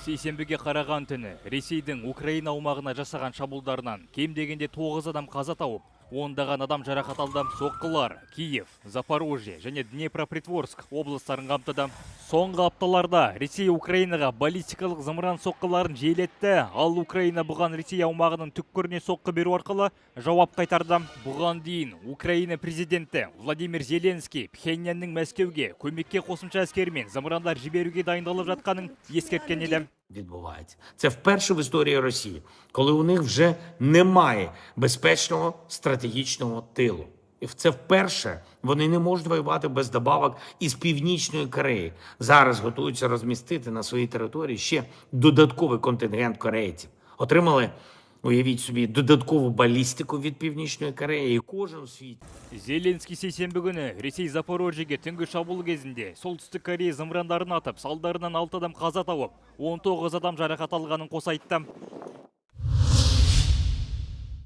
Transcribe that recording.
Сейсенбіге қараған түні Ресейдің Украина аумағына жасаған шабуылдарынан кем дегенде 9 адам қаза тауып, ондаған адам жарақат алды. Соққылар Киев, Запорожье және Днепропетровск облыстарын қамтыды. Соңғы апталарда Ресей Украинаға баллистикалық зымыран соққыларын жиілетті, ал Украина бұған Ресей аумағының түкпіріне соққы беру арқылы жауап қайтарды. Бұған дейін Украина президенті Владимир Зеленский Пхеньянның Мәскеуге көмекке қосымша әскермен зымырандар жіберуге дайындалып жатқанын ескерткен еді. Відбувається. Це вперше в історії Росії, коли у них вже немає безпечного стратегічного тилу. І це вперше вони не можуть воювати без добавок із Північної Кореї. Зараз готуються розмістити на своїй території ще додатковий контингент корейців. Отримали, уявіть собі, додаткову балістику від Північної Кореї, і кожен у світі. Зеленский сейсенбі күні Ресей Запорожьеге түнгі шабуыл кезінде солтүстік Корея зымырандарын атып, салдарынан 6 адам қаза тауып, 19 адам жарақат алғанын қоса айтты.